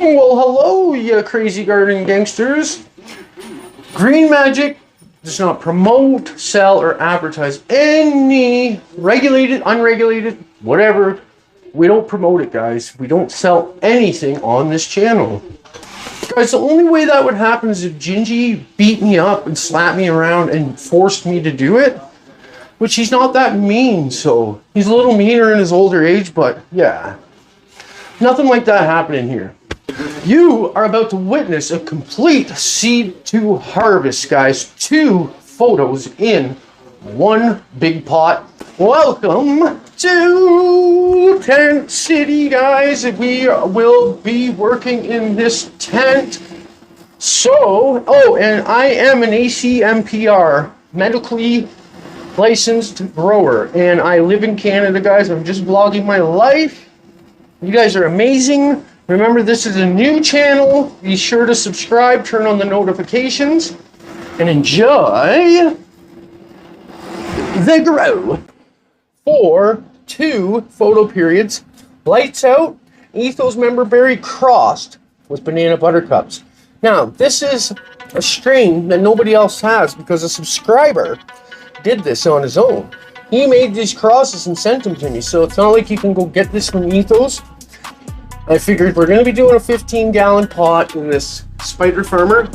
Well, hello, you crazy gardening gangsters. Green Magic does not promote, sell, or advertise any regulated, unregulated, whatever. We don't promote it, guys. We don't sell anything on this channel. Guys, the only way that would happen is if Gingy beat me up and slapped me around and forced me to do it. Which he's not that mean, so he's a little meaner in his older age, but yeah. Nothing like that happening here. You are about to witness a complete seed to harvest, guys. 2 photos in one big pot. Welcome to Tent City, guys. We will be working in this tent. So, and I am an ACMPR, medically licensed grower, and I live in Canada, guys. I'm just vlogging my life. You guys are amazing. Remember, this is a new channel. Be sure to subscribe, turn on the notifications, and enjoy the grow for 2 photo periods. Lights out, Ethos Member Berry crossed with Banana Buttercups. Now, this is a strain that nobody else has because a subscriber did this on his own. He made these crosses and sent them to me, so it's not like you can go get this from Ethos. I figured we're going to be doing a 15-gallon pot in this Spider Farmer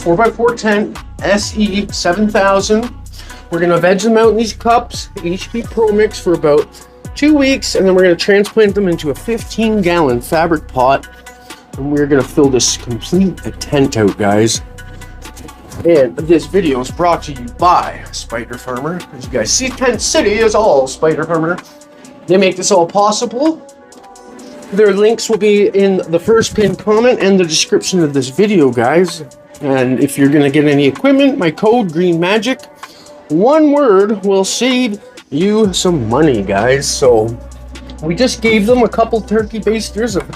4x4 tent SE 7000. We're going to veg them out in these cups, HB Pro Mix, for about 2 weeks, and then we're going to transplant them into a 15-gallon fabric pot, and we're going to fill this complete tent out, guys. And this video is brought to you by Spider Farmer. As you guys see, Tent City is all Spider Farmer. They make this all possible. Their links will be in the first pinned comment and the description of this video, guys. And if you're going to get any equipment, my code Green Magic, one word, will save you some money, guys. So we just gave them a couple turkey basters of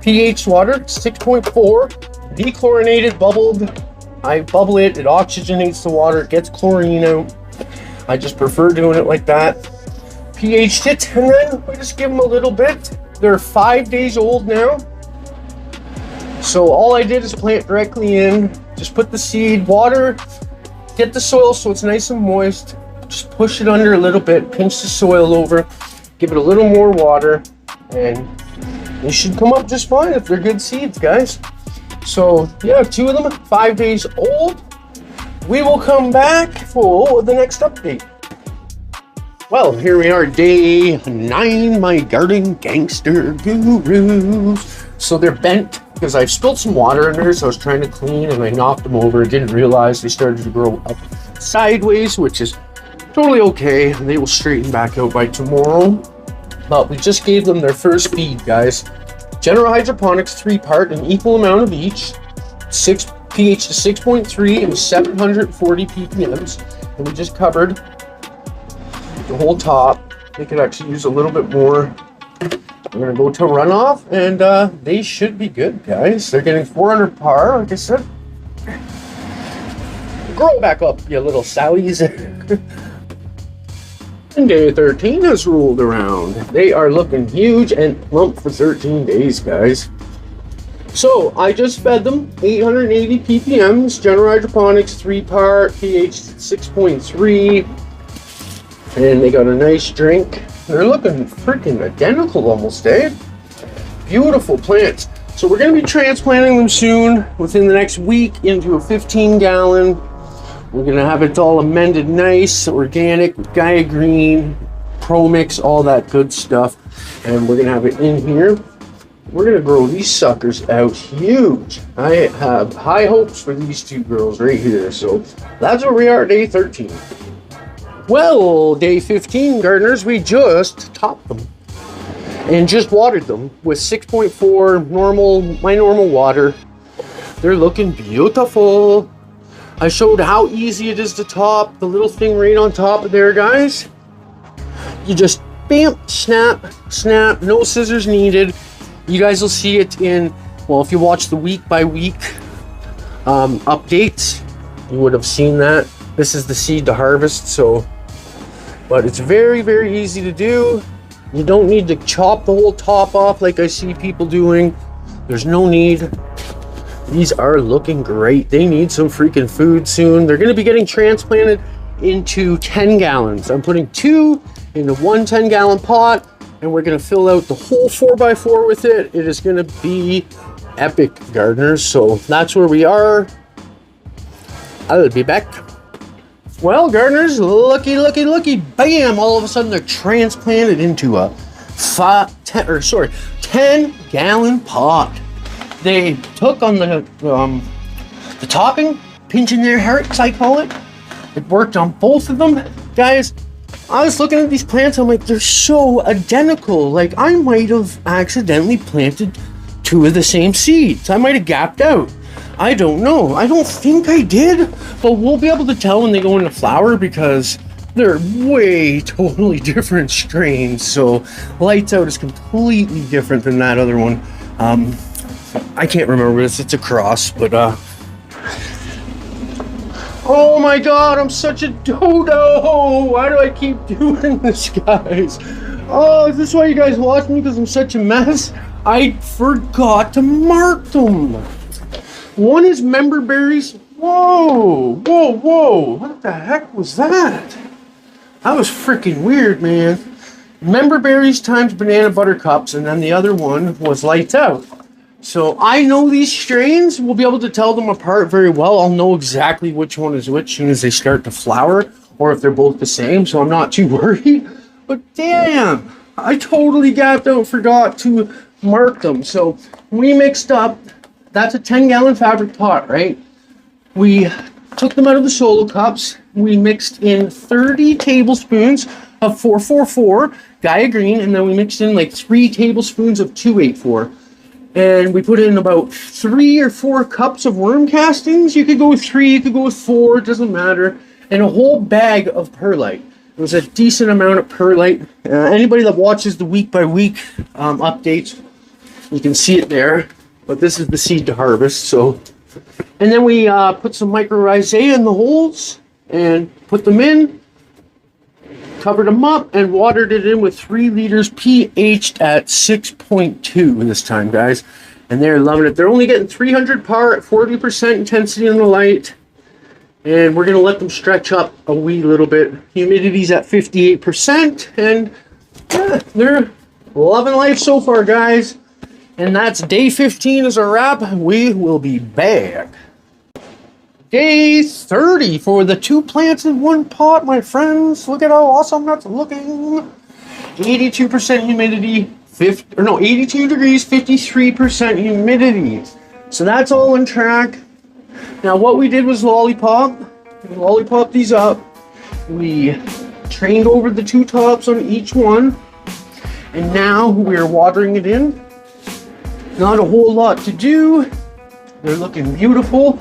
pH water, 6.4, dechlorinated, bubbled. I bubble it, it oxygenates the water, it gets chlorine out. I just prefer doing it like that. pH'd it, and then we just give them a little bit. They're 5 days old now. So all I did is plant directly in, just put the seed, water, get the soil so it's nice and moist, just push it under a little bit, pinch the soil over, give it a little more water, and they should come up just fine if they're good seeds, guys. So yeah, 2 of them, 5 days old. We will come back for the next update. Well, here we are, day 9, my garden gangster gurus. So they're bent because I've spilled some water in there, so I was trying to clean and I knocked them over. I didn't realize they started to grow up sideways, which is totally okay. They will straighten back out by tomorrow. But we just gave them their first feed, guys. General Hydroponics 3-part, an equal amount of each. pH to 6.3 and 740 ppms. And we just covered the whole top. They could actually use a little bit more. I'm gonna go to runoff, and they should be good, guys. They're getting 400 par, like I said. Grow back up, you little sowies. And day 13 has rolled around. They are looking huge and plump for 13 days, guys. So I just fed them 880 ppms, General Hydroponics 3-part, pH 6.3. And they got a nice drink. They're looking freaking identical almost, eh? Beautiful plants. So we're going to be transplanting them soon, within the next week, into a 15-gallon. We're going to have it all amended nice, organic, with Gaia Green, Pro Mix, all that good stuff. And we're going to have it in here. We're going to grow these suckers out huge. I have high hopes for these 2 girls right here. So that's where we are, day 13. Well, day 15, gardeners, we just topped them and just watered them with 6.4 my normal water. They're looking beautiful. I showed how easy it is to top, the little thing right on top of there, guys. You just bam, snap, snap, no scissors needed. You guys will see it in, well, if you watch the week by week updates, you would have seen that. This is the seed to harvest, so, but it's very, very easy to do. You don't need to chop the whole top off like I see people doing. There's no need. These are looking great. They need some freaking food soon. They're going to be getting transplanted into 10 gallons. I'm putting 2 into one 10-gallon pot, and we're going to fill out the whole 4x4 with it. It is going to be epic, gardeners. So that's where we are. I'll be back. Well, gardeners, looky, bam! All of a sudden, they're transplanted into a 10-gallon pot. They took on the topping, pinching their hearts, I call it. It worked on both of them, guys. I was looking at these plants. I'm like, they're so identical. Like, I might have accidentally planted 2 of the same seeds. I might have gapped out. I don't know. I don't think I did, but we'll be able to tell when they go into flower because they're way totally different strains. So Lights Out is completely different than that other one. I can't remember this. It's a cross, but oh my god, I'm such a dodo. Why do I keep doing this, guys? Oh, is this why you guys watch me? Because I'm such a mess? I forgot to mark them. One is member berries. Whoa. What the heck was that? That was freaking weird, man. Member berries times banana buttercups, and then the other one was Lights Out. So I know these strains. We'll be able to tell them apart very well. I'll know exactly which one is which as soon as they start to flower, or if they're both the same, so I'm not too worried. But damn, I totally gapped out and forgot to mark them. So we mixed up, that's a 10-gallon fabric pot, right? We took them out of the solo cups. We mixed in 30 tablespoons of 444 Gaia Green, and then we mixed in like 3 tablespoons of 284. And we put in about 3 or 4 cups of worm castings. You could go with 3, you could go with 4, it doesn't matter. And a whole bag of perlite. It was a decent amount of perlite. Anybody that watches the week-by-week updates, you can see it there. But this is the seed to harvest, so. And then we put some mycorrhizae in the holes and put them in. Covered them up and watered it in with 3 liters pH'd at 6.2 this time, guys. And they're loving it. They're only getting 300 par at 40% intensity on the light. And we're going to let them stretch up a wee little bit. Humidity's at 58%. And yeah, they're loving life so far, guys. And that's day 15 as a wrap. We will be back. Day 30 for the 2 plants in 1 pot, my friends. Look at how awesome that's looking. 82% humidity, 82 degrees, 53% humidity. So that's all on track. Now what we did was lollipop these up. We trained over the 2 tops on each one. And now we're watering it in. Not a whole lot to do. They're looking beautiful.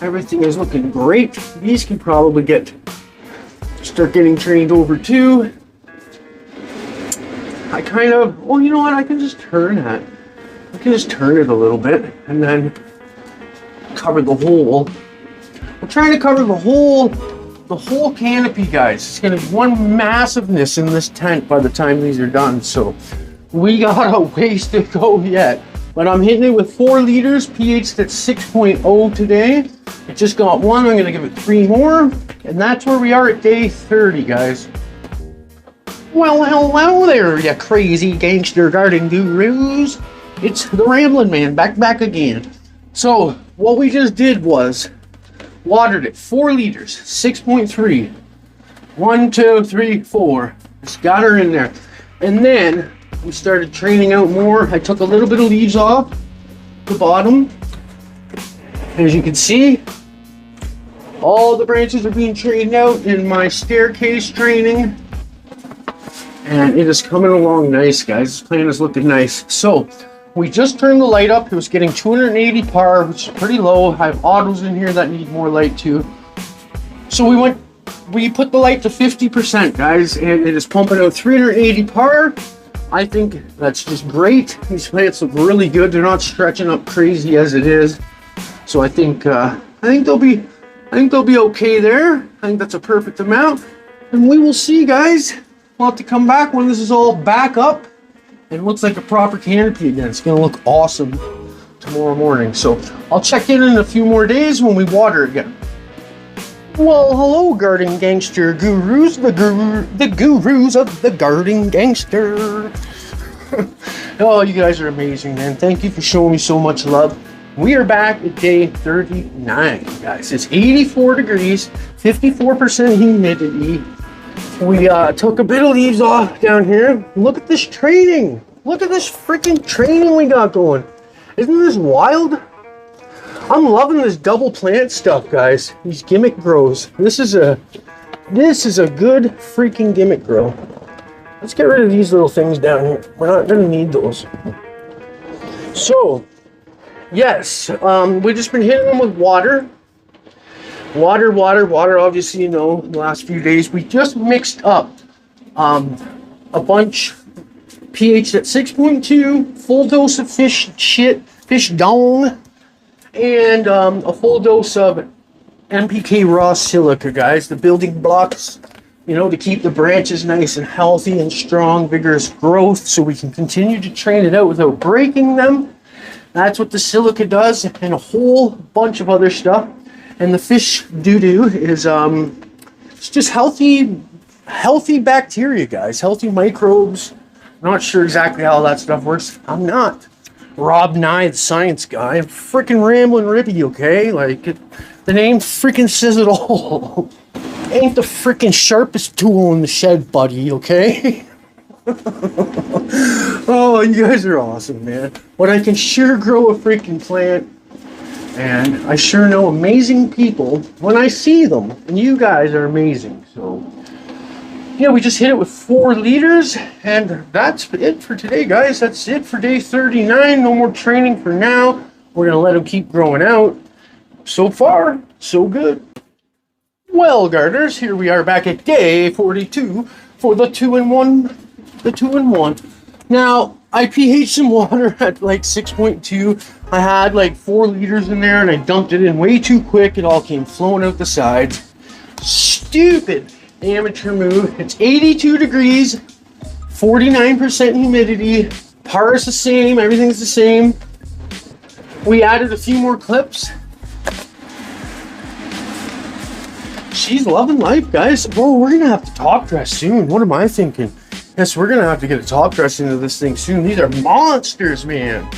Everything is looking great. These can probably start getting trained over too. Well, you know what? I can just turn that. I can just turn it a little bit and then cover the whole. We're trying to cover the whole canopy, guys. It's gonna be one massiveness in this tent by the time these are done. So we got a ways to go yet. But I'm hitting it with 4 liters, pH at 6.0 today. I just got 1, I'm gonna give it 3 more. And that's where we are at day 30, guys. Well, hello there, you crazy gangster garden gurus. It's the Ramblin' Man, back again. So, what we just did was, watered it, 4 liters, 6.3. 1, 2, 3, 4. Just got her in there. And then, we started training out more. I took a little bit of leaves off the bottom. As you can see, all the branches are being trained out in my staircase training. And it is coming along nice, guys. This plant is looking nice. So, we just turned the light up. It was getting 280 par, which is pretty low. I have autos in here that need more light too. So we put the light to 50%, guys, and it is pumping out 380 par. I think that's just great. These plants look really good. They're not stretching up crazy as it is. So I think they'll be okay there. I think that's a perfect amount. And we will see, guys, We'll have to come back when this is all back up and looks like a proper canopy again. It's gonna look awesome tomorrow morning. So I'll check in a few more days when we water again. Well, hello, garden gangster gurus, the gurus of the garden gangster. Oh, you guys are amazing, man. Thank you for showing me so much love. We are back at day 39, guys. It's 84 degrees, 54% humidity. We took a bit of leaves off down here. Look at this training. Look at this freaking training we got going. Isn't this wild? I'm loving this double plant stuff, guys. These gimmick grows. This is a good freaking gimmick grow. Let's get rid of these little things down here. We're not gonna need those. So, yes, we've just been hitting them with water. Water, obviously, you know, the last few days. We just mixed up a bunch pH at 6.2, full dose of fish dong, and a full dose of NPK raw silica, guys. The building blocks, you know, to keep the branches nice and healthy and strong, vigorous growth, so we can continue to train it out without breaking them. That's what the silica does, and a whole bunch of other stuff. And the fish doo-doo is it's just healthy bacteria, guys, healthy microbes. Not sure exactly how that stuff works. I'm not Rob Nye, the science guy. I'm freaking rambling Rippy, okay? Like, the name freaking says it all. Ain't the freaking sharpest tool in the shed, buddy, okay? Oh, you guys are awesome, man. But I can sure grow a freaking plant. And I sure know amazing people when I see them. And you guys are amazing. So, yeah, we just hit it with 4 liters. And that's it for today, guys. That's it for day 39. No more training for now. We're going to let them keep growing out. So far, so good. Well, gardeners, here we are back at day 42 for the 2-in-1. The 2-in-1. Now, I pH some water at like 6.2. I had like 4 liters in there and I dumped it in way too quick. It all came flowing out the sides. Stupid amateur move. It's 82 degrees, 49% humidity. Par is the same, everything's the same. We added a few more clips. She's loving life, guys. Bro, we're gonna have to top dress soon. What am I thinking? Yes, we're gonna have to get a top dress into this thing soon. These are monsters, man.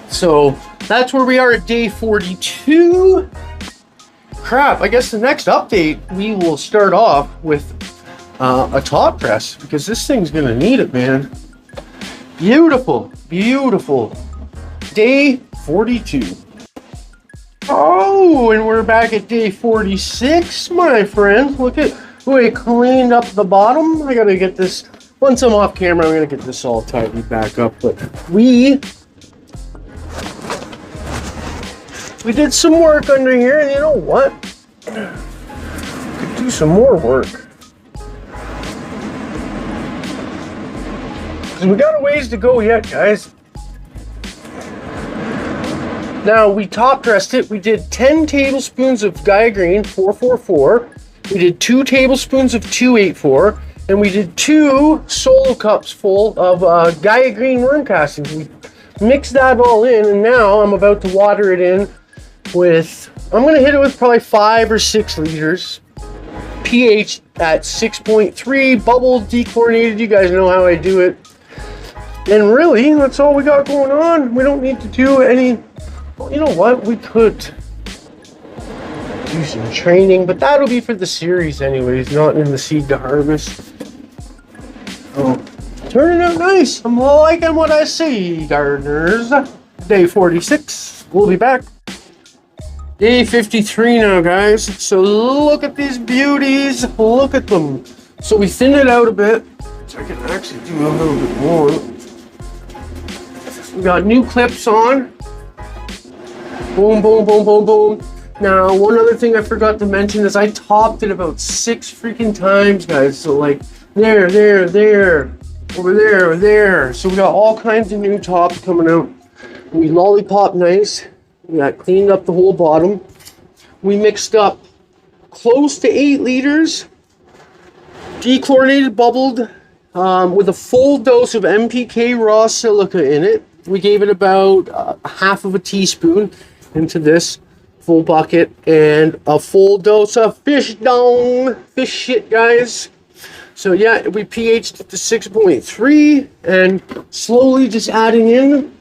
So that's where we are at day 42. Crap, I guess the next update, we will start off with a top dress because this thing's gonna need it, man. Beautiful, beautiful. Day 42. Oh, and we're back at day 46, my friends. Look at, we cleaned up the bottom. I gotta get this, once I'm off camera, I'm gonna get this all tidied back up. But we did some work under here, and you know what? Could do some more work. Because we got a ways to go yet, guys. Now, we top dressed it. We did 10 tablespoons of Gaia Green 444. We did 2 tablespoons of 284. And we did 2 solo cups full of Gaia Green worm castings. We mixed that all in, and now I'm about to water it in with, I'm going to hit it with probably 5 or 6 liters. pH at 6.3, bubbled, dechlorinated. You guys know how I do it. And really, that's all we got going on. We don't need to do any... Well, you know what? We could do some training, but that'll be for the series anyways, not in the seed to harvest. Oh, turning out nice. I'm liking what I see, gardeners. Day 46. We'll be back. Day 53 now, guys. So look at these beauties. Look at them. So we thinned it out a bit, so I can actually do a little bit more. We got new clips on. Boom, boom, boom, boom, boom. Now, one other thing I forgot to mention is I topped it about 6 freaking times, guys. So like, there, over there. So we got all kinds of new tops coming out. We lollipop nice. We got cleaned up the whole bottom. We mixed up close to 8 liters. Dechlorinated, bubbled, with a full dose of NPK raw silica in it. We gave it about half of a teaspoon into this full bucket, and a full dose of fish shit, guys. So yeah, we pH'd it to 6.3 and slowly just adding in.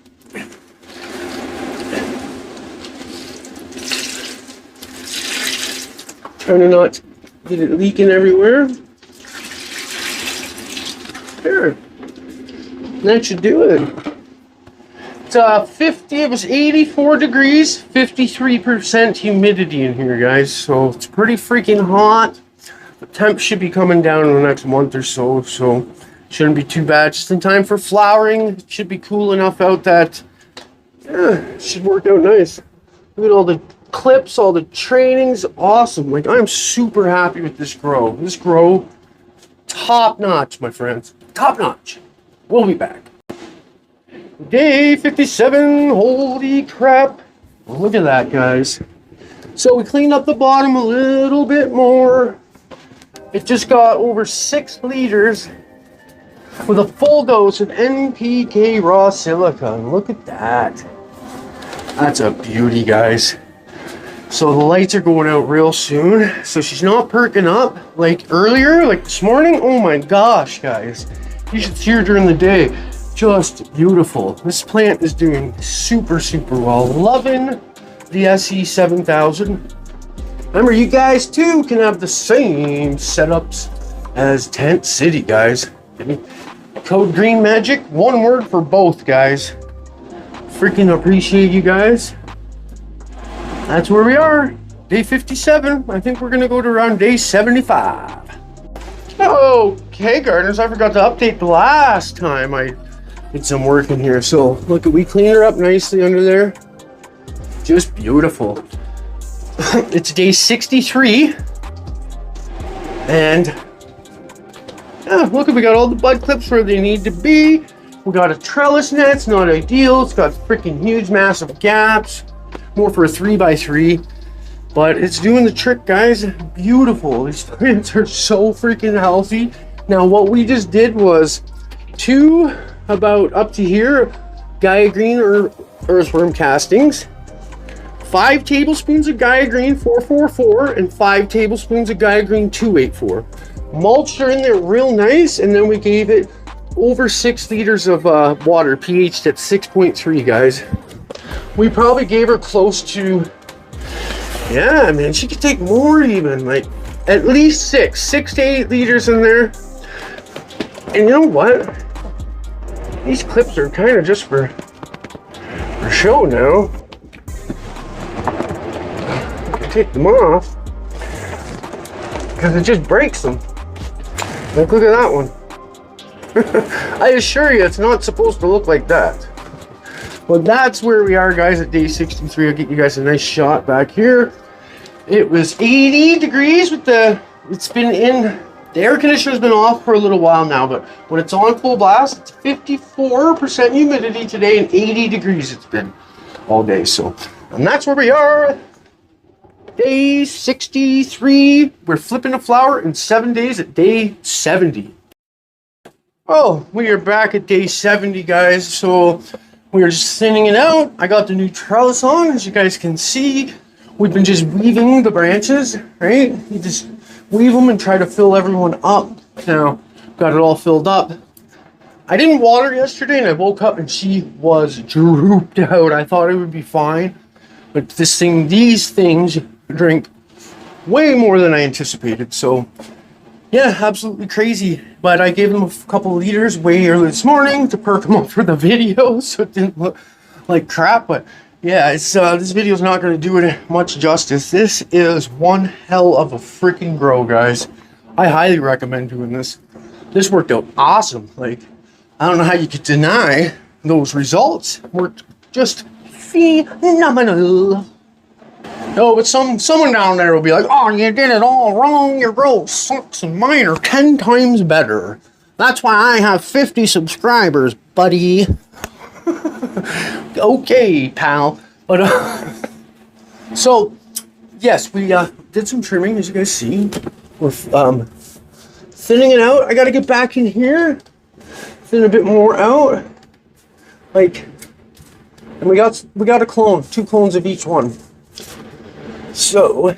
Trying to not get it leaking everywhere. There. That should do it. It's it was 84 degrees, 53% humidity in here, guys. So it's pretty freaking hot. The temp should be coming down in the next month or so, so shouldn't be too bad. Just in time for flowering. It should be cool enough out that, yeah, it should work out nice. Look at all the clips, all the trainings, awesome. Like, I'm super happy with this grow. This grow, top notch, my friends. Top notch. We'll be back. Day 57, holy crap. Look at that, guys. So we cleaned up the bottom a little bit more. It just got over 6 liters with a full dose of NPK raw silica. Look at that. That's a beauty, guys. So the lights are going out real soon. So she's not perking up like earlier, like this morning. Oh my gosh, guys. You should see her during the day. Just beautiful. This plant is doing super, super well. Loving the SE7000. Remember, you guys too can have the same setups as Tent City, guys. Code Green Magic, one word for both, guys. Freaking appreciate you guys. That's where we are. Day 57. I think we're gonna go to around day 75. Okay, gardeners, I forgot to update the last time I did some work in here. So look, we cleaned her up nicely under there. Just beautiful. It's day 63. And yeah, look, we got all the bud clips where they need to be. We got a trellis net. It's not ideal. It's got freaking huge, massive gaps. More for a 3x3. But it's doing the trick, guys. Beautiful. These plants are so freaking healthy. Now, what we just did was 2, about up to here, Gaia Green or earthworm castings, 5 tablespoons of Gaia Green 444, and 5 tablespoons of Gaia Green 284. Mulched her in there real nice, and then we gave it over 6 liters of water, pH'd at 6.3, guys. We probably gave her close to, yeah, man, she could take more even, like at least 6 to 8 liters in there. And you know what? These clips are kind of just for show now. I can take them off because it just breaks them. Like, look at that one. I assure you, it's not supposed to look like that. But that's where we are, guys, at day 63. I'll get you guys a nice shot back here. It was 80 degrees with it's been in, the air conditioner's been off for a little while now, but when it's on full blast, it's 54% humidity today and 80 degrees it's been all day. So, and that's where we are. Day 63. We're flipping a flower in 7 days at day 70. Oh, we are back at day 70, guys. So we are just thinning it out. I got the new trellis on, as you guys can see. We've been just weaving the branches, right? You just weave them and try to fill everyone up. Now, got it all filled up. I didn't water yesterday, and I woke up and she was drooped out. I thought it would be fine, but these things drink way more than I anticipated. So, yeah, absolutely crazy. But I gave them a couple liters way early this morning to perk them up for the video, so it didn't look like crap. But yeah, it's this video's not going to do it much justice. This is one hell of a freaking grow, guys. I highly recommend doing this. This worked out awesome. Like, I don't know how you could deny those results. Worked just phenomenal. No, but someone down there will be like, oh, you did it all wrong. Your grow sucks and mine are 10 times better. That's why I have 50 subscribers, buddy. Okay, pal. But so yes, we did some trimming, as you guys see. We're thinning it out. I got to get back in here, thin a bit more out. Like, and we got a clone, 2 clones of each one. So,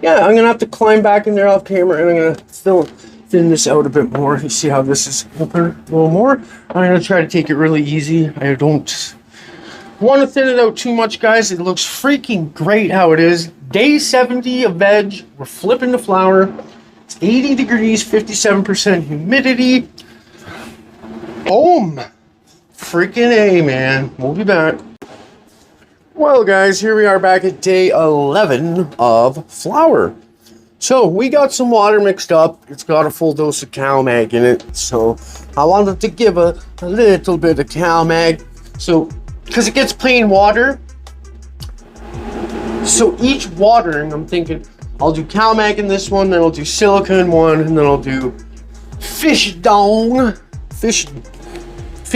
yeah, I'm gonna have to climb back in there off camera, and I'm gonna still thin this out a bit more. You see how this is open a little more? I'm gonna try to take it really easy. I don't want to thin it out too much, guys. It looks freaking great how it is. Day 70 of veg. We're flipping the flour. It's 80 degrees, 57% humidity. Boom. Freaking A, man. We'll be back. Well, guys, here we are back at day 11 of flour. So we got some water mixed up. It's got a full dose of CalMag in it. So I wanted to give a little bit of CalMag. So, because it gets plain water. So each watering, I'm thinking, I'll do CalMag in this one, then I'll do silica in one, and then I'll do fish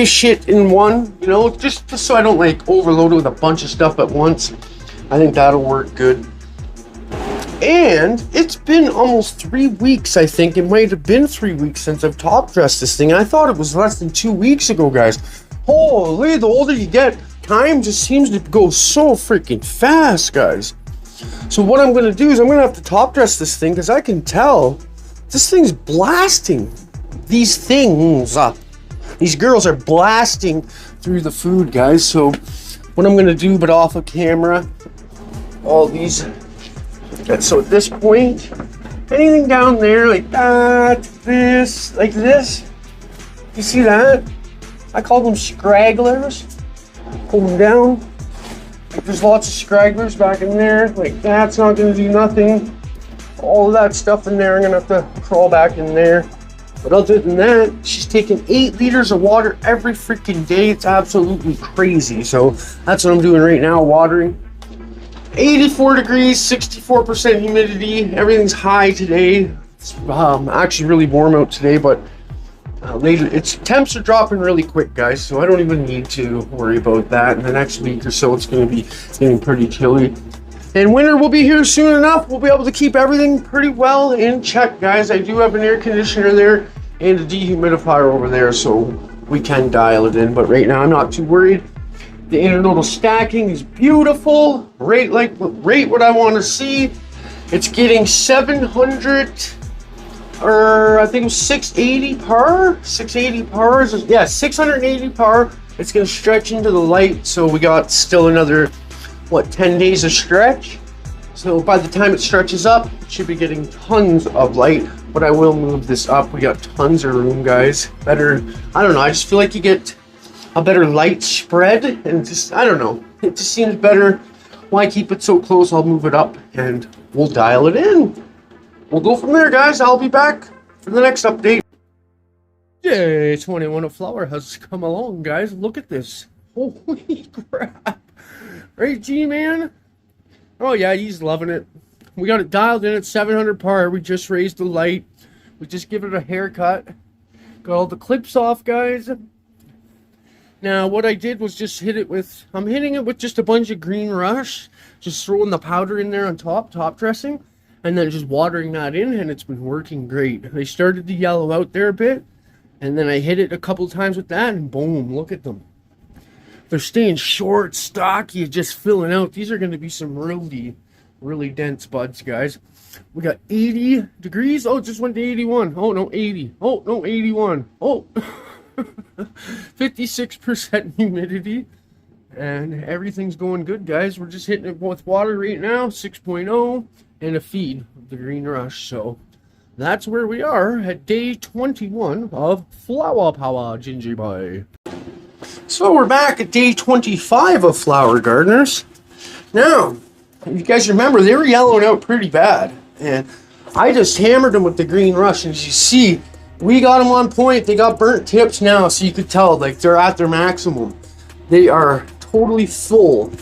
shit in one, you know, just so I don't like overload it with a bunch of stuff at once. I think that'll work good. And it's been almost 3 weeks, I think. It might have been 3 weeks since I've top dressed this thing. I thought it was less than 2 weeks ago, guys. Holy, the older you get, time just seems to go so freaking fast, guys. So what I'm gonna do is I'm gonna have to top dress this thing, because I can tell this thing's blasting. These girls are blasting through the food, guys. So what I'm gonna do, but off of camera, all these. So at this point, anything down there like that, this, like this, you see that? I call them scragglers. Pull them down. There's lots of scragglers back in there. Like that's not gonna do nothing. All of that stuff in there, I'm gonna have to crawl back in there. But other than that, she's taking 8 liters of water every freaking day. It's absolutely crazy. So that's what I'm doing right now, watering. 84 degrees, 64% humidity. Everything's high today. It's actually really warm out today, but later, temps are dropping really quick, guys. So I don't even need to worry about that. In the next week or so, it's going to be getting pretty chilly. And winter will be here soon enough. We'll be able to keep everything pretty well in check, guys. I do have an air conditioner there and a dehumidifier over there, so we can dial it in. But right now, I'm not too worried. The internodal stacking is beautiful. Right what I want to see. It's getting 700, or I think it was 680 par. 680 par. Yeah, 680 par. It's going to stretch into the light, so we got still another, 10 days of stretch. So by the time it stretches up, it should be getting tons of light. But I will move this up. We got tons of room, guys. Better, I don't know, I just feel like you get a better light spread, and just, I don't know, it just seems better. Why keep it so close? I'll move it up and we'll dial it in. We'll go from there, guys. I'll be back for the next update. Day 21 of flour has come along, guys. Look at this. Holy crap. Right, G-Man? Oh, yeah, he's loving it. We got it dialed in at 700 par. We just raised the light. We just give it a haircut. Got all the clips off, guys. Now, what I did was just I'm hitting it with just a bunch of Green Rush. Just throwing the powder in there on top dressing. And then just watering that in, and it's been working great. They started to yellow out there a bit. And then I hit it a couple times with that, and boom, look at them. They're staying short, stocky, just filling out. These are going to be some really dense buds, guys. We got 80 degrees. Oh, it just went to 81. Oh, no, 80. Oh, no, 81. Oh, 56% humidity. And everything's going good, guys. We're just hitting it with water right now, 6.0, and a feed of the Green Rush. So that's where we are at day 21 of Flower Power, Ginger Boy. So we're back at day 25 of flower gardeners. Now, if you guys remember, they were yellowing out pretty bad. And I just hammered them with the Green Rush. And as you see, we got them on point. They got burnt tips now, so you could tell like they're at their maximum. They are totally full.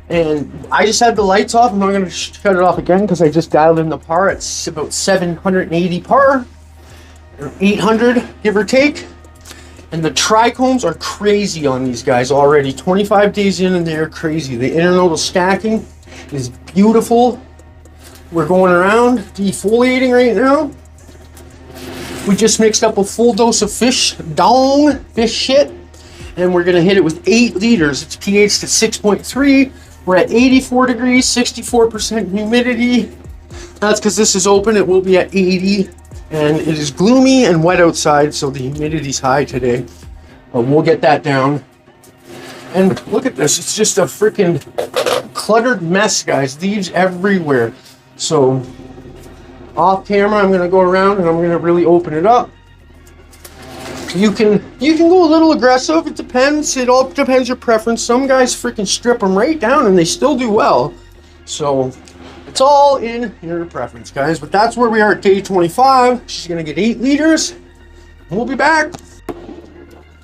And I just had the lights off. I'm not going to shut it off again because I just dialed in the par. It's about 780 par, or 800, give or take. And the trichomes are crazy on these guys already. 25 days in and they're crazy. The internodal stacking is beautiful. We're going around defoliating right now. We just mixed up a full dose of fish shit, and we're gonna hit it with 8 liters. It's pH to 6.3. We're at 84 degrees, 64% humidity. That's because this is open. It will be at 80, and it is gloomy and wet outside, so the humidity's high today. But we'll get that down. And look at this. It's just a freaking cluttered mess, guys. Leaves everywhere. So off camera, I'm gonna go around and I'm gonna really open it up. You can go a little aggressive. It depends. It all depends your preference. Some guys freaking strip them right down and they still do well. So it's all in your preference, guys. But that's where we are at day 25. She's gonna get 8 liters. We'll be back.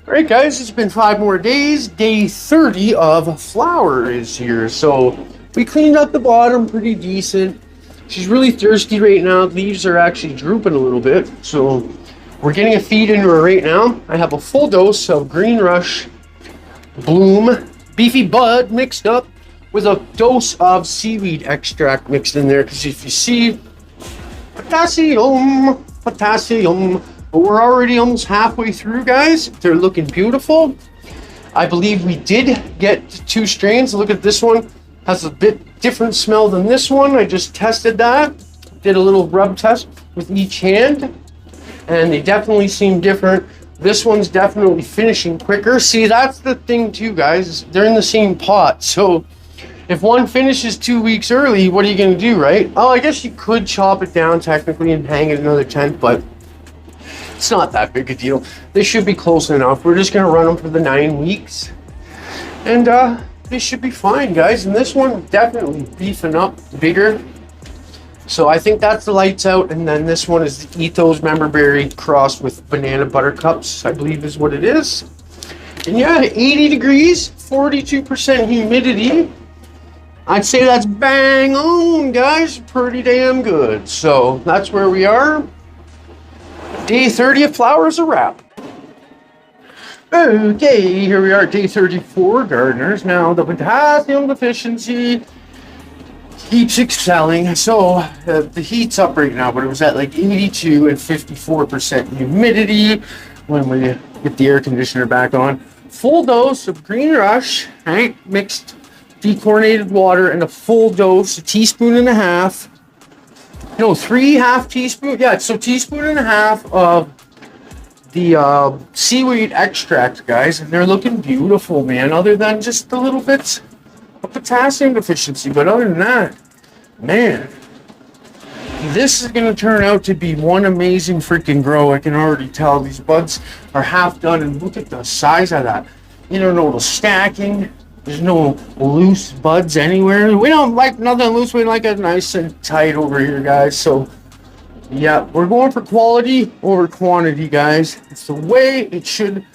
All right, guys, it's been 5 more days. Day 30 of flower is here. So we cleaned up the bottom pretty decent. She's really thirsty right now. Leaves are actually drooping a little bit. So we're getting a feed into her right now. I have a full dose of Green Rush Bloom Beefy Bud mixed up with a dose of seaweed extract mixed in there. Because if you see, potassium. But we're already almost halfway through, guys. They're looking beautiful. I believe we did get 2 strains. Look at this one. Has a bit different smell than this one. I just tested that. Did a little rub test with each hand. And they definitely seem different. This one's definitely finishing quicker. See, that's the thing too, guys. They're in the same pot. So if one finishes 2 weeks early, what are you going to do, right? Oh, I guess you could chop it down technically and hang it another tent, but it's not that big a deal. They should be close enough. We're just going to run them for the 9 weeks. And they should be fine, guys. And this one definitely beefing up bigger. So I think that's the lights out. And then this one is the Ethos Member Berry crossed with Banana Buttercups, I believe is what it is. And yeah, 80 degrees, 42% humidity. I'd say that's bang on, guys. Pretty damn good. So that's where we are. Day 30 of flowers a wrap. Okay, here we are, day 34, gardeners. Now, the potassium deficiency keeps excelling. So, the heat's up right now, but it was at like 82 and 54% humidity when we get the air conditioner back on. Full dose of Green Rush, right? Mixed dechlorinated water and a full dose, a teaspoon and a half. No, 3 half teaspoon. Yeah, so teaspoon and a half of the seaweed extract, guys, and they're looking beautiful, man. Other than just the little bits of potassium deficiency, but other than that, man, this is going to turn out to be one amazing freaking grow. I can already tell these buds are half done, and look at the size of that. You don't know the stacking. There's no loose buds anywhere. We don't like nothing loose. We like it nice and tight over here, guys. So yeah, we're going for quality over quantity, guys. It's the way it should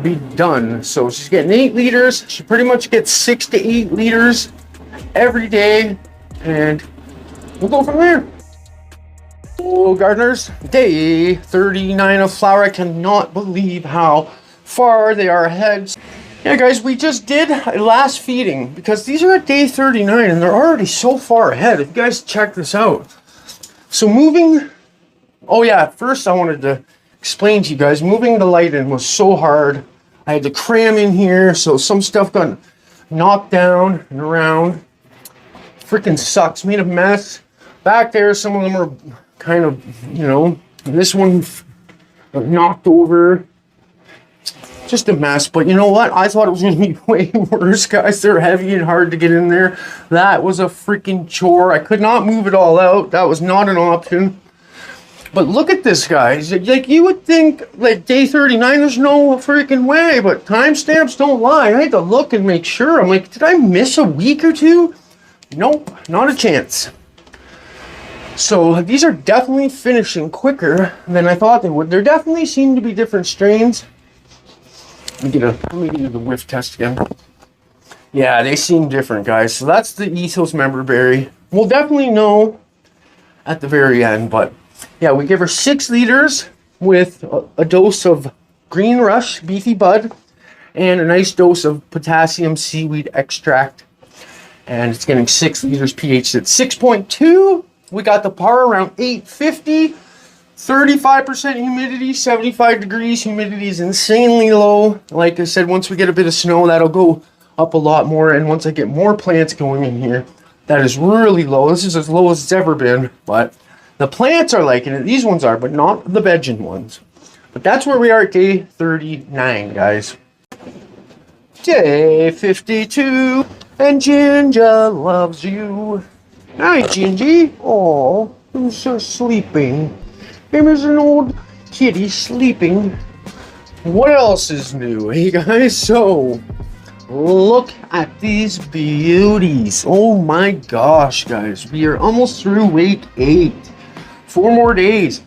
be done. So she's getting 8 liters. She pretty much gets 6 to 8 liters every day, and we'll go from there. Oh, gardeners, day 39 of flower. I cannot believe how far they are ahead. Yeah, guys, we just did a last feeding because these are at day 39 and they're already so far ahead. If you guys check this out. So moving, oh yeah, first I wanted to explain to you guys, moving the light in was so hard. I had to cram in here, so some stuff got knocked down and around. Freaking sucks, made a mess. Back there, some of them are kind of, you know, this one knocked over. Just a mess, but you know what? I thought it was going to be way worse, guys. They're heavy and hard to get in there. That was a freaking chore. I could not move it all out. That was not an option. But look at this, guys. Like, you would think, like, day 39, there's no freaking way, but timestamps don't lie. I had to look and make sure. I'm like, did I miss a week or two? Nope, not a chance. So these are definitely finishing quicker than I thought they would. There definitely seem to be different strains. Let me do the whiff test again. Yeah, they seem different, guys. So that's the Ethos Member Berry. We'll definitely know at the very end, but yeah, we give her 6 liters with a dose of Green Rush Beefy Bud and a nice dose of potassium seaweed extract. And it's getting 6 liters pH at 6.2. We got the par around 850. 35% humidity, 75 degrees. Humidity is insanely low. Like I said, once we get a bit of snow, that'll go up a lot more. And once I get more plants going in here, that is really low. This is as low as it's ever been. But the plants are liking it. These ones are, but not the vegging ones. But that's where we are at day 39, guys. Day 52. And Ginger loves you. Hi, Gingy. Oh, who's so sleeping? Him is an old kitty sleeping. What else is new, hey guys? So, look at these beauties. Oh my gosh, guys. We are almost through week 8. 4 more days.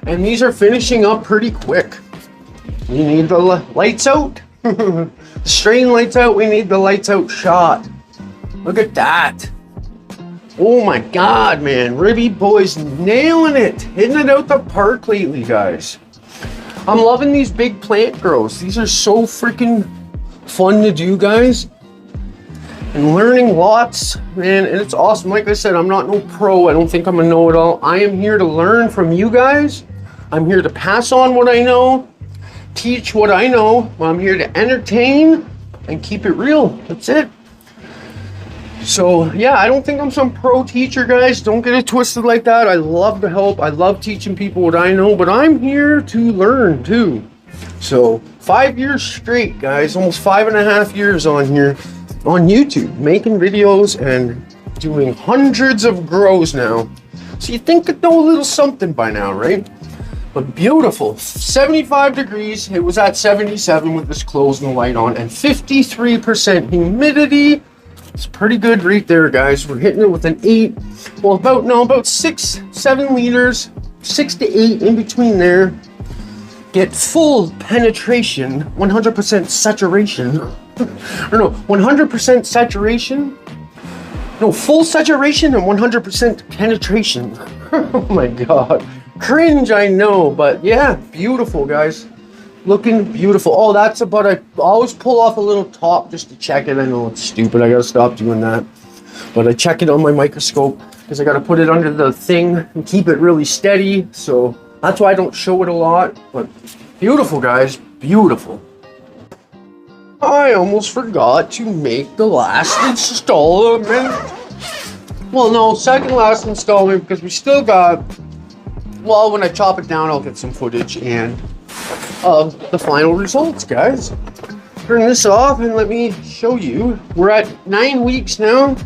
And these are finishing up pretty quick. You need the lights out. The strain lights out. We need the lights out shot. Look at that. Oh my god, man. Ribby boy's nailing it. Hitting it out the park lately, guys. I'm loving these big plant grows. These are so freaking fun to do, guys. And learning lots, man. And it's awesome. Like I said, I'm not no pro. I don't think I'm a know-it-all. I am here to learn from you guys. I'm here to pass on what I know. Teach what I know. I'm here to entertain and keep it real. That's it. So, yeah, I don't think I'm some pro teacher, guys. Don't get it twisted like that. I love to help. I love teaching people what I know, but I'm here to learn, too. So, 5 years straight, guys. Almost 5.5 years on here on YouTube, making videos and doing hundreds of grows now. So, you think I know a little something by now, right? But beautiful. 75 degrees. It was at 77 with this closed and the light on, and 53% humidity. It's pretty good right there, guys. We're hitting it with an 8. Well, about 6-7 liters, 6 to 8 in between there. Get full penetration, 100% saturation. Or no, 100% saturation. No, full saturation and 100% penetration. Oh my god. Cringe, I know, but yeah, beautiful, guys. Looking beautiful. Oh, that's about I always pull off a little top just to check it. I know it's stupid. I gotta stop doing that. But I check it on my microscope because I gotta put it under the thing and keep it really steady. So that's why I don't show it a lot. But beautiful, guys. Beautiful. I almost forgot to make the last installment. Well, no, second last installment because we still got. Well, when I chop it down, I'll get some footage and of the final results, guys. Turn this off and let me show you. We're at 9 weeks now.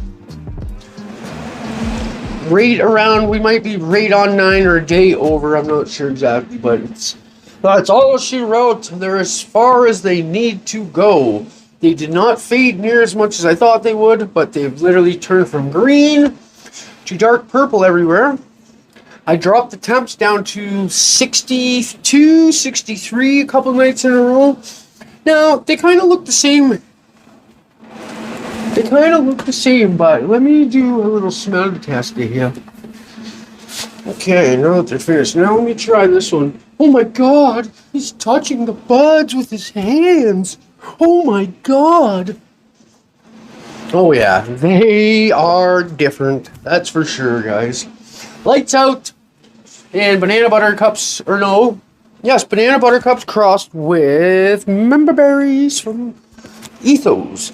Right around, we might be right on 9 or a day over. I'm not sure exactly, but that's all she wrote. They're as far as they need to go. They did not fade near as much as I thought they would, but they've literally turned from green to dark purple everywhere. I dropped the temps down to 62, 63 a couple nights in a row. Now, they kind of look the same. But let me do a little smell test here. Okay, now that they're finished. Now let me try this one. Oh my god, he's touching the buds with his hands. Oh my god. Oh yeah, they are different. That's for sure, guys. Lights out. And banana buttercups, or no, yes, banana buttercups crossed with member berries from Ethos.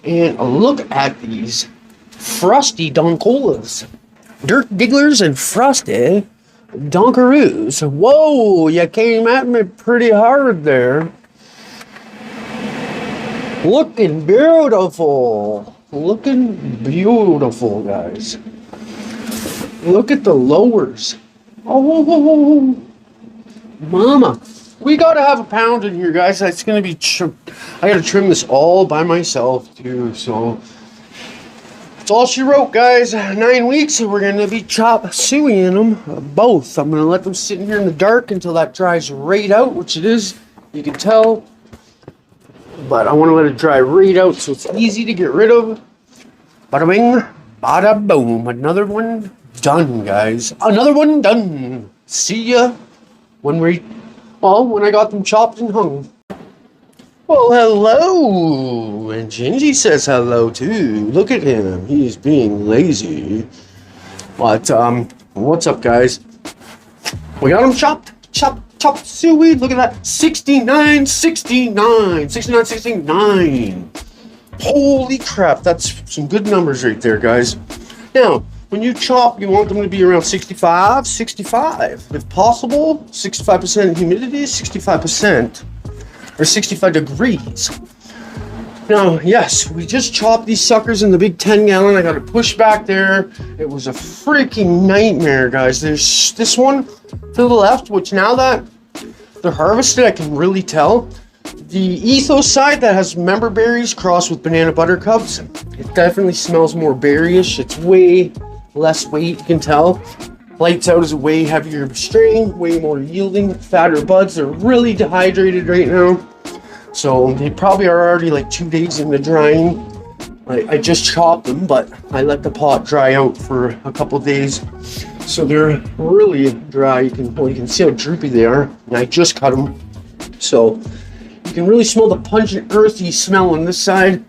And look at these frosty donkolas. Dirt Digglers and frosty donkaroos. Whoa, you came at me pretty hard there. Looking beautiful. Looking beautiful, guys. Look at the lowers. Oh, mama. We gotta have a pound in here, guys. It's gonna be, I gotta trim this all by myself, too. So, that's all she wrote, guys. 9 weeks, and we're gonna be chop sueying them, both. I'm gonna let them sit in here in the dark until that dries right out, which it is. You can tell. But I wanna let it dry right out so it's easy to get rid of. Bada bing, bada boom. Another one done, guys. Another one done. See ya when I got them chopped and hung. Well, hello. And Gingy says hello too. Look at him. He's being lazy. But what's up, guys? We got them chopped, chopped seaweed. Look at that. 69, 69, 69, 69. Holy crap, that's some good numbers right there, guys. Now, when you chop, you want them to be around 65, 65. If possible, 65% humidity, 65%, or 65 degrees. Now, yes, we just chopped these suckers in the big 10 gallon. I got to push back there. It was a freaking nightmare, guys. There's this one to the left, which now that they're harvested, I can really tell. The Ethos side that has member berries crossed with banana buttercups, it definitely smells more berryish. It's way less weight, you can tell. Lights Out is a way heavier strain, way more yielding, fatter buds. They're really dehydrated right now. So they probably are already like 2 days in the drying. I just chopped them, but I let the pot dry out for a couple days. So they're really dry. You can see how droopy they are. And I just cut them. So you can really smell the pungent, earthy smell on this side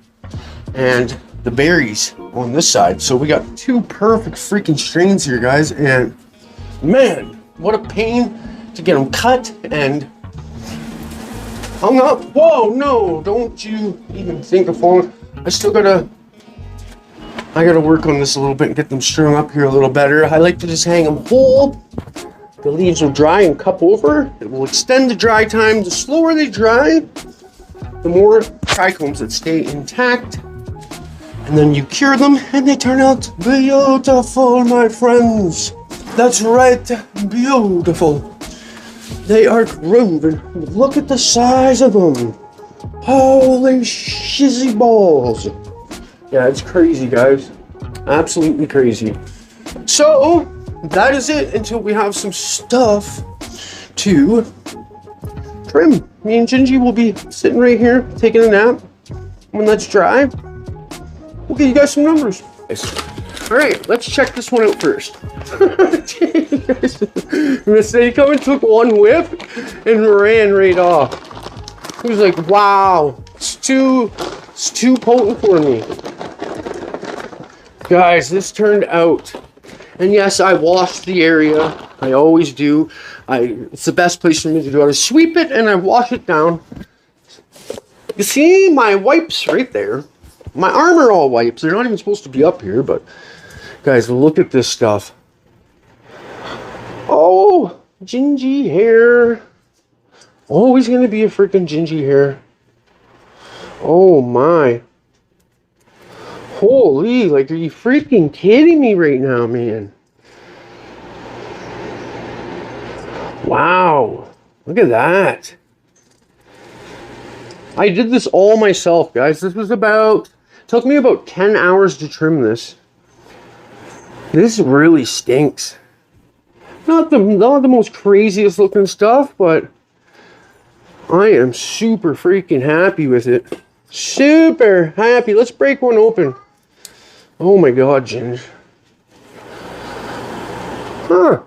and the berries on this side. So we got two perfect freaking strains here, guys. And man, what a pain to get them cut and hung up. Whoa, no, don't you even think of falling. I gotta work on this a little bit and get them strung up here a little better. I like to just hang them whole. The leaves will dry and cup over. It will extend the dry time. The slower they dry, the more trichomes that stay intact. And then you cure them and they turn out beautiful, my friends. That's right, beautiful. They are grooving. Look at the size of them. Holy shizzy balls. Yeah, it's crazy, guys. Absolutely crazy. So, that is it until we have some stuff to trim. Me and Gingy will be sitting right here, taking a nap. When that's dry, we'll give you guys some numbers. All right, let's check this one out first. Miss Come and took one whiff and ran right off. He was like, wow, it's too potent for me. Guys, this turned out, and yes, I washed the area. I always do. It's the best place for me to do it. I sweep it and I wash it down. You see my wipes right there? My Armor All wipes. They're not even supposed to be up here, but guys, look at this stuff. Oh, Gingy hair. Always gonna be a freaking Gingy hair. Oh my. Holy, like, are you freaking kidding me right now, man? Wow. Look at that. I did this all myself, guys. This was took me about 10 hours to trim this. This really stinks. Not the most craziest looking stuff, but I am super freaking happy with it. Super happy. Let's break one open. Oh my God, Ginger. Huh.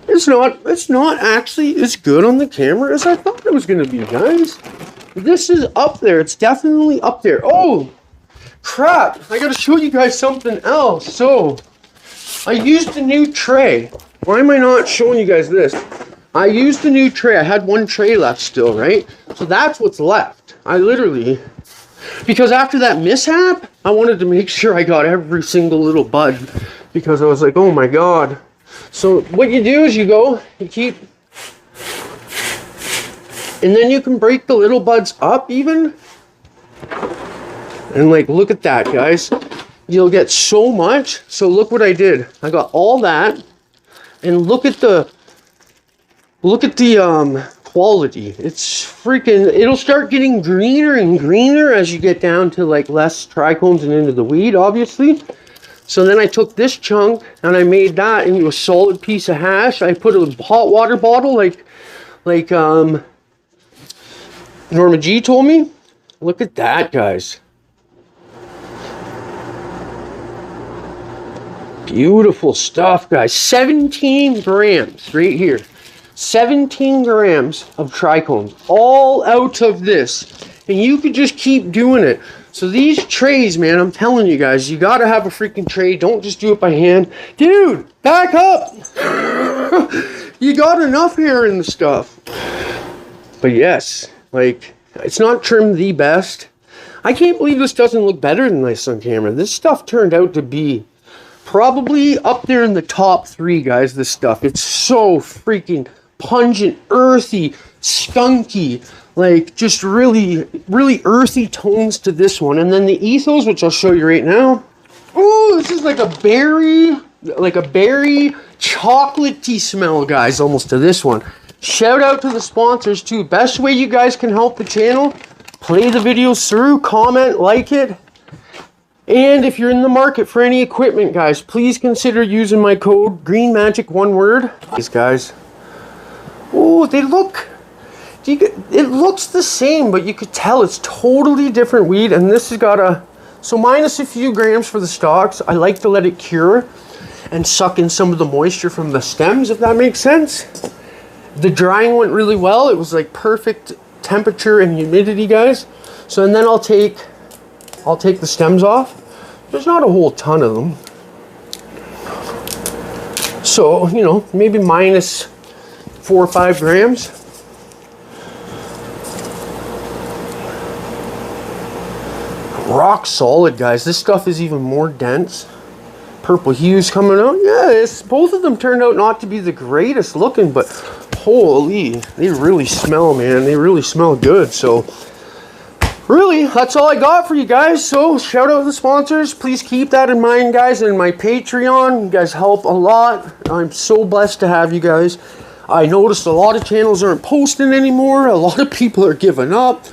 It's not actually as good on the camera as I thought it was gonna be, guys. This is up there. It's definitely up there. Oh, crap. I gotta show you guys something else. So, I used a new tray. Why am I not showing you guys this? I used a new tray. I had one tray left still, right? So that's what's left. Because after that mishap, I wanted to make sure I got every single little bud. Because I was like, oh my God. So what you do is you keep, and then you can break the little buds up even. And like, look at that, guys. You'll get so much. So look what I did. I got all that, and look at the quality. It's freaking, it'll start getting greener and greener as you get down to like less trichomes and into the weed, obviously. So then I took this chunk and I made that into a solid piece of hash. I put a hot water bottle like Norma G told me. Look at that, guys. Beautiful stuff, guys. 17 grams right here. 17 grams of trichomes all out of this. And you could just keep doing it. So these trays, man, I'm telling you guys, you gotta have a freaking tray. Don't just do it by hand. Dude, back up. You got enough hair in the stuff. But yes, like, it's not trimmed the best. I can't believe this doesn't look better than this on camera. This stuff turned out to be probably up there in the top 3, guys, this stuff. It's so freaking pungent, earthy, skunky. Like, just really, really earthy tones to this one. And then the ethos, which I'll show you right now. Ooh, this is like a berry chocolatey smell, guys, almost to this one. Shout out to the sponsors, too. Best way you guys can help the channel, play the videos through, comment, like it. And if you're in the market for any equipment, guys, please consider using my code GreenMagic, one word. These guys. Oh, they look... it looks the same, but you could tell it's totally different weed. And this has got a... So minus a few grams for the stalks. I like to let it cure and suck in some of the moisture from the stems, if that makes sense. The drying went really well. It was like perfect temperature and humidity, guys. So, and then I'll take the stems off. There's not a whole ton of them. So, you know, maybe minus 4 or 5 grams. Rock solid, guys. This stuff is even more dense. Purple hues coming out. Yes, both of them turned out not to be the greatest looking, but holy, they really smell, man. They really smell good. So really, that's all I got for you guys. So shout out to the sponsors. Please keep that in mind, guys. And my Patreon, you guys help a lot. I'm so blessed to have you guys. I noticed a lot of channels aren't posting anymore. A lot of people are giving up.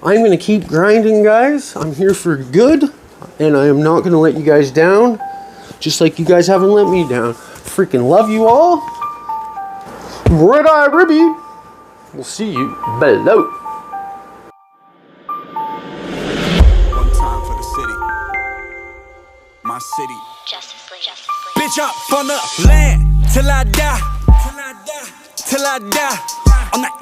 I'm going to keep grinding, guys. I'm here for good, and I am not going to let you guys down, just like you guys haven't let me down. Freaking love you all. Red Eye Ribby. We'll see you below. One time for the city. My city. Justice League. Bitch up on the land till I die. Till I die. I'm not